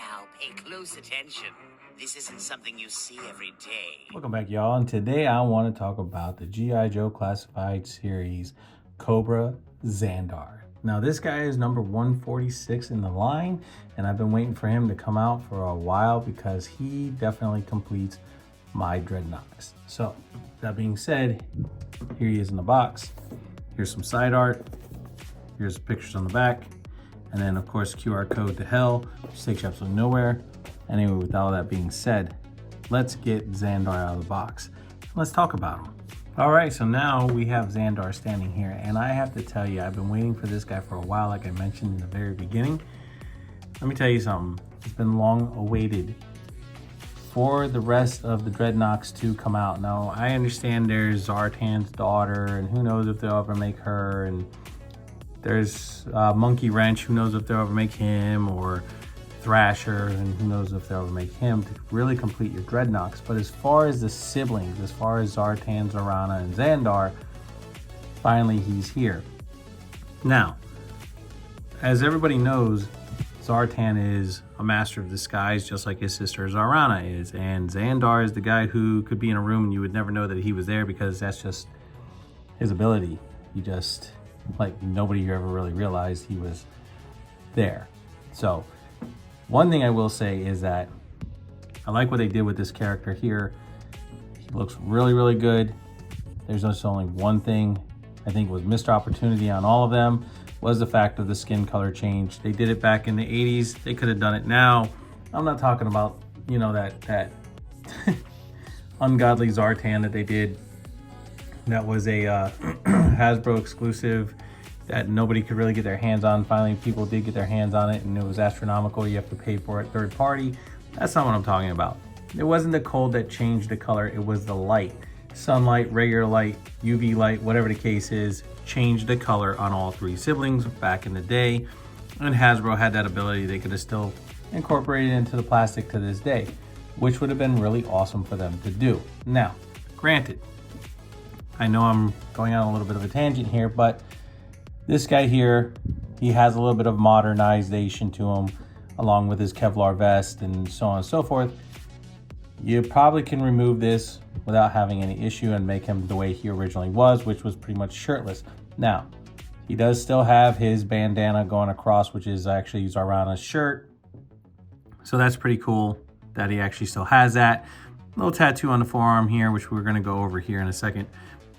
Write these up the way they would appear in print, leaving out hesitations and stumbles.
now, pay close attention. This isn't something you see every day. Welcome back, y'all. And today I want to talk about the G.I. Joe classified series, Cobra ZANDAR. Now, this guy is number 146 in the line, and I've been waiting for him to come out for a while because he definitely completes my dreadnoughts. So, that being said, here he is in the box. Here's some side art. Here's pictures on the back. And then, of course, QR code to hell, which takes you absolutely nowhere. Anyway, with all that being said, let's get Zandar out of the box. Let's talk about him. All right, so now we have Zandar standing here, and I have to tell you, I've been waiting for this guy for a while, like I mentioned in the very beginning. Let me tell you something. It's been long awaited for the rest of the Dreadnoks to come out. Now, I understand there's Zartan's daughter, and who knows if they'll ever make her, and there's Monkey Wrench, who knows if they'll ever make him, or Thrasher, and who knows if they'll ever make him to really complete your Dreadnoks. But as far as the siblings, as far as Zartan, Zarana, and Zandar, finally he's here. Now, as everybody knows, Zartan is a master of disguise, just like his sister Zarana is. And Zandar is the guy who could be in a room and you would never know that he was there because that's just his ability. He just, like, nobody ever really realized he was there. So, one thing I will say is that I like what they did with this character here. He looks really, really good. There's just only one thing I think was missed opportunity on all of them was the fact of the skin color change. They did it back in the 80s. They could have done it now. I'm not talking about, you know, that ungodly Zartan that they did. That was a Hasbro exclusive that nobody could really get their hands on. Finally, people did get their hands on it, and it was astronomical. You have to pay for it third party. That's not what I'm talking about. It wasn't the cold that changed the color. It was the light. Sunlight, regular light, UV light, whatever the case is, changed the color on all three siblings back in the day. And Hasbro had that ability. They could have still incorporated it into the plastic to this day, which would have been really awesome for them to do. Now, granted, I know I'm going on a little bit of a tangent here, but this guy here, he has a little bit of modernization to him, along with his Kevlar vest and so on and so forth. You probably can remove this without having any issue and make him the way he originally was, which was pretty much shirtless. Now, he does still have his bandana going across, which is actually Zarana's shirt. So that's pretty cool that he actually still has that. Little tattoo on the forearm here, which we're gonna go over here in a second.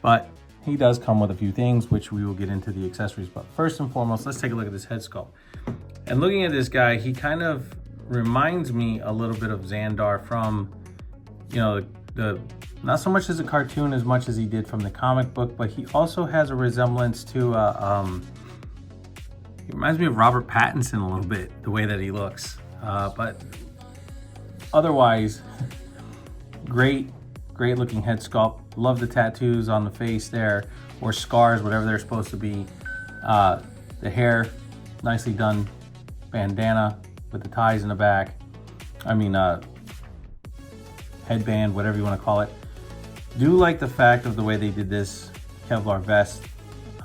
But he does come with a few things, which we will get into the accessories. But first and foremost, let's take a look at this head sculpt. And looking at this guy, he kind of reminds me a little bit of Zandar from, you know, the not so much as a cartoon as much as he did from the comic book, but he also has a resemblance to, he reminds me of Robert Pattinson a little bit, the way that he looks. But otherwise, great looking head sculpt. Love the tattoos on the face there, or scars, whatever they're supposed to be. The hair, nicely done. Bandana with the ties in the back. I mean, headband, whatever you want to call it. Do like the fact of the way they did this Kevlar vest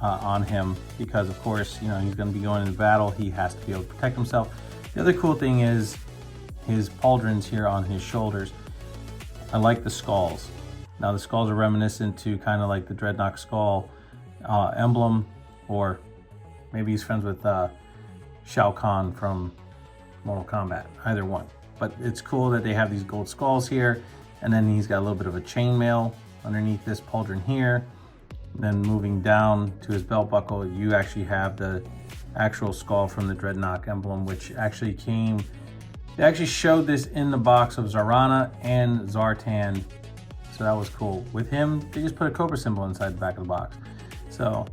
on him, because of course, you know, he's going to be going into battle. He has to be able to protect himself. The other cool thing is his pauldrons here on his shoulders. I like the skulls. Now the skulls are reminiscent to kind of like the Dreadnought skull emblem, or maybe he's friends with Shao Kahn from Mortal Kombat, either one. But it's cool that they have these gold skulls here, and then he's got a little bit of a chainmail underneath this pauldron here. And then moving down to his belt buckle, you actually have the actual skull from the Dreadnought emblem, which actually came, they actually showed this in the box of Zarana and Zartan. So that was cool. With him, they just put a Cobra symbol inside the back of the box. So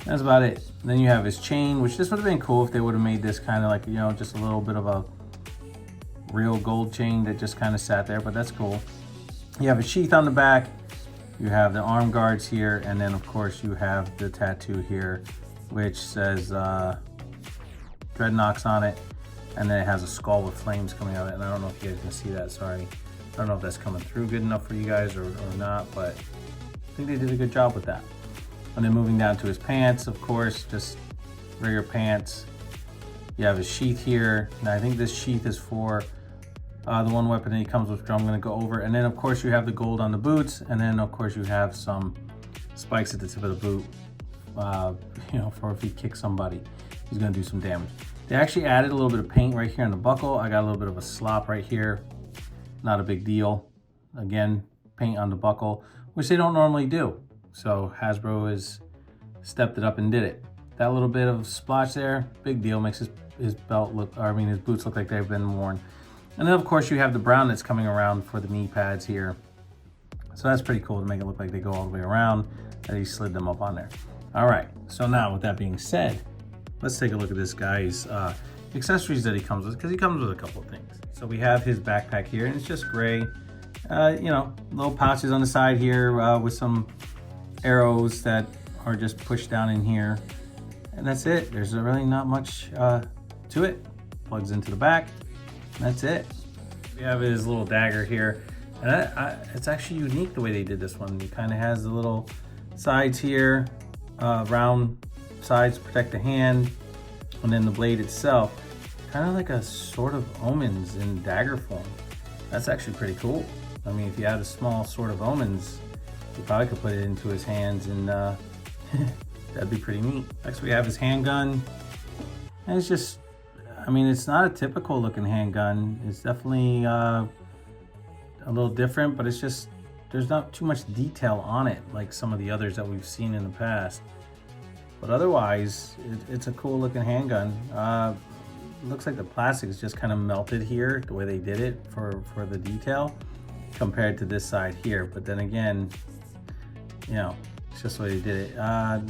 that's about it. And then you have his chain, which this would have been cool if they would have made this kind of like, you know, just a little bit of a real gold chain that just kind of sat there, but that's cool. You have a sheath on the back. You have the arm guards here. And then of course you have the tattoo here, which says Dreadnoks on it. And then it has a skull with flames coming out of it. And I don't know if you guys can see that, sorry. I don't know if that's coming through good enough for you guys or not, but I think they did a good job with that. And then moving down to his pants, of course, just regular pants. You have his sheath here. And I think this sheath is for the one weapon that he comes with, which I'm gonna go over. And then of course you have the gold on the boots. And then of course you have some spikes at the tip of the boot, you know, for if he kicks somebody, he's gonna do some damage. They actually added a little bit of paint right here on the buckle. I got a little bit of a slop right here. Not a big deal. Again, paint on the buckle, which they don't normally do. So Hasbro has stepped it up and did it. That little bit of splotch there, big deal, makes his belt look, or I mean his boots look like they've been worn. And then of course you have the brown that's coming around for the knee pads here. So that's pretty cool to make it look like they go all the way around, that he slid them up on there. All right, so now with that being said, let's take a look at this guy's accessories that he comes with, because he comes with a couple of things. So we have his backpack here, and it's just gray. You know, little pouches on the side here with some arrows that are just pushed down in here. And that's it. There's really not much to it. Plugs into the back. That's it. We have his little dagger here. And it's actually unique the way they did this one. It kind of has the little sides here, round sides to protect the hand. And then the blade itself, kind of like a sort of omens in dagger form. That's actually pretty cool. I mean, if you had a small sort of omens, you probably could put it into his hands and that'd be pretty neat. Next we have his handgun. And it's just, I mean, it's not a typical looking handgun. It's definitely a little different, but it's just, there's not too much detail on it like some of the others that we've seen in the past. But otherwise, it's a cool looking handgun. Looks like the plastic is just kind of melted here, the way they did it for the detail, compared to this side here. But then again, you know, it's just the way they did it.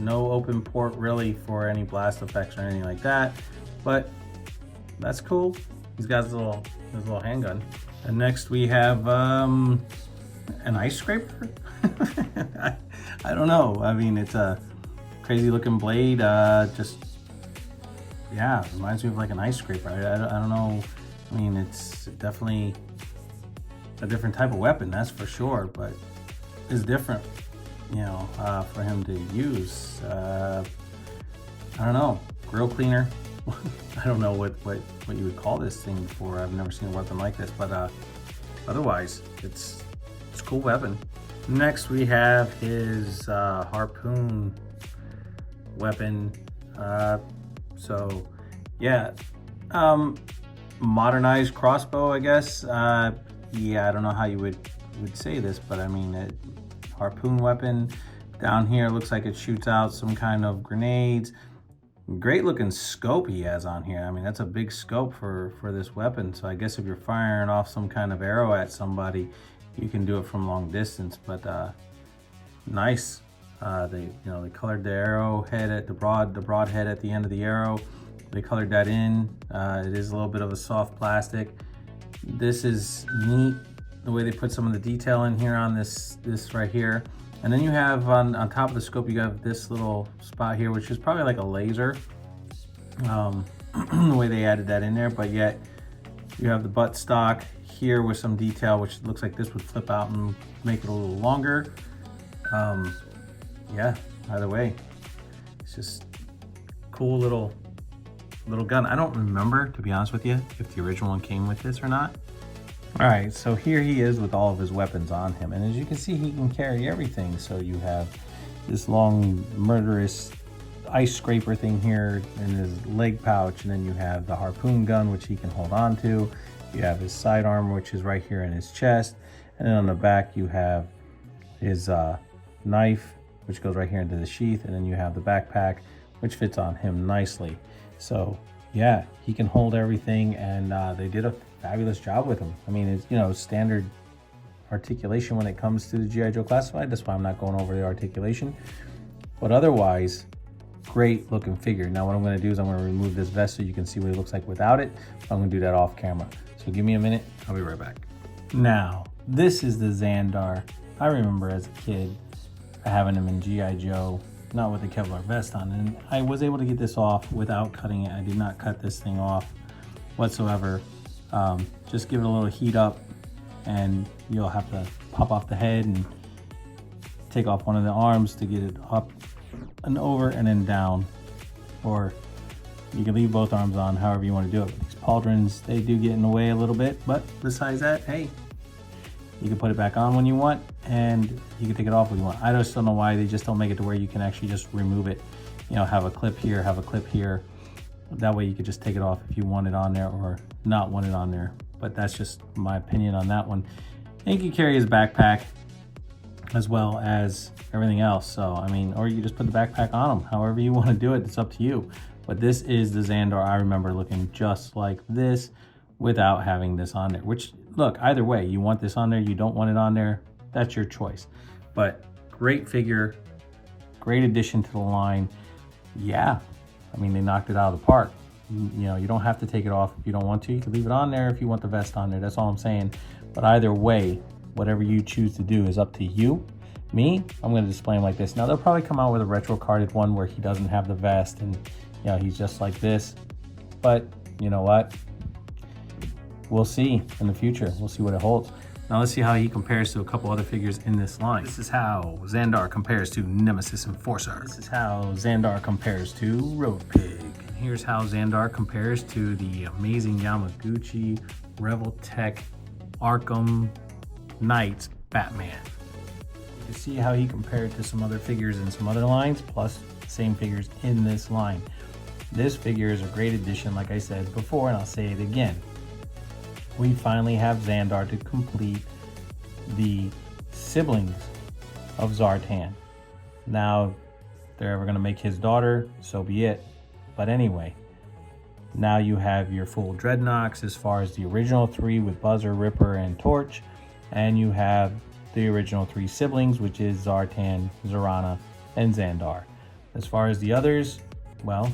No open port really for any blast effects or anything like that, but that's cool. He's got his little handgun. And next we have an ice scraper. I don't know. I mean, it's a crazy looking blade. Just, yeah, reminds me of like an ice scraper. I don't know. I mean, it's definitely a different type of weapon, that's for sure, but it's different, you know, for him to use. I don't know, grill cleaner. I don't know what you would call this thing before. I've never seen a weapon like this, but otherwise, it's a cool weapon. Next, we have his harpoon weapon. So yeah, modernized crossbow, I guess. Yeah, I don't know how you would say this, but I mean, harpoon weapon. Down here looks like it shoots out some kind of grenades. Great looking scope he has on here. I mean, that's a big scope for this weapon. So I guess if you're firing off some kind of arrow at somebody, you can do it from long distance. But nice. They colored the arrowhead at the broad head at the end of the arrow. They colored that in. It is a little bit of a soft plastic. This is neat, the way they put some of the detail in here on this right here. And then you have on top of the scope, you have this little spot here, which is probably like a laser. The way they added that in there, but yet you have the butt stock here with some detail, which looks like this would flip out and make it a little longer. Yeah, either way, it's just cool little gun. I don't remember, to be honest with you, if the original one came with this or not. All right, so here he is with all of his weapons on him. And as you can see, he can carry everything. So you have this long, murderous ice scraper thing here in his leg pouch. And then you have the harpoon gun, which he can hold on to. You have his sidearm, which is right here in his chest. And then on the back, you have his knife, which goes right here into the sheath. And then you have the backpack, which fits on him nicely. So yeah, he can hold everything, and they did a fabulous job with him. I mean, it's, you know, standard articulation when it comes to the G.I. Joe Classified. That's why I'm not going over the articulation. But otherwise, great looking figure. Now what I'm going to do is I'm going to remove this vest so you can see what it looks like without it. I'm going to do that off camera. So give me a minute. I'll be right back. Now, this is the Zandar. I remember as a kid having him in G.I. Joe, not with the Kevlar vest on, and I was able to get this off without cutting it. I did not cut this thing off whatsoever. Just give it a little heat up, and you'll have to pop off the head and take off one of the arms to get it up and over and then down, or You can leave both arms on, however you want to do it. But these pauldrons, they do get in the way a little bit, but besides that, hey, you can put it back on when you want, and you can take it off when you want. I just don't know why they just don't make it to where you can actually just remove it. You know, have a clip here, have a clip here. That way you could just take it off if you want it on there or not want it on there. But that's just my opinion on that one. And you can carry his backpack as well as everything else. So, I mean, or you just put the backpack on him. However you want to do it, it's up to you. But this is the Zandar I remember looking just like this without having this on there. Which, look, either way, you want this on there, you don't want it on there, that's your choice. But great figure, great addition to the line. Yeah, I mean, they knocked it out of the park. You know, you don't have to take it off if you don't want to. You can leave it on there if you want the vest on there. That's all I'm saying. But either way, whatever you choose to do is up to you. Me, I'm going to display him like this. Now, they'll probably come out with a retro carded one where he doesn't have the vest and, you know, he's just like this. But you know what? We'll see in the future. We'll see what it holds. Now let's see how he compares to a couple other figures in this line. This is how Zandar compares to Nemesis Enforcer. This is how Zandar compares to Road Pig. And here's how Zandar compares to the amazing Yamaguchi Revoltech Arkham Knights Batman. You can see how he compared to some other figures in some other lines, plus same figures in this line. This figure is a great addition, like I said before, and I'll say it again. We finally have Zandar to complete the siblings of Zartan. Now, if they're ever going to make his daughter, so be it. But anyway, now you have your full Dreadnoks as far as the original three with Buzzer, Ripper, and Torch. And you have the original three siblings, which is Zartan, Zarana, and Zandar. As far as the others, well,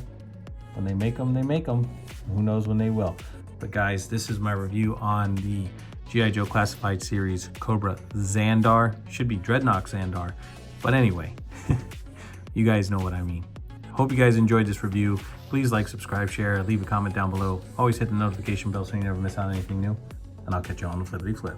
when they make them, they make them. Who knows when they will. But guys, this is my review on the G.I. Joe Classified Series Cobra Zandar. Should be Dreadnought Zandar. But anyway, you guys know what I mean. Hope you guys enjoyed this review. Please like, subscribe, share, leave a comment down below. Always hit the notification bell so you never miss out on anything new. And I'll catch you on the flippity flip.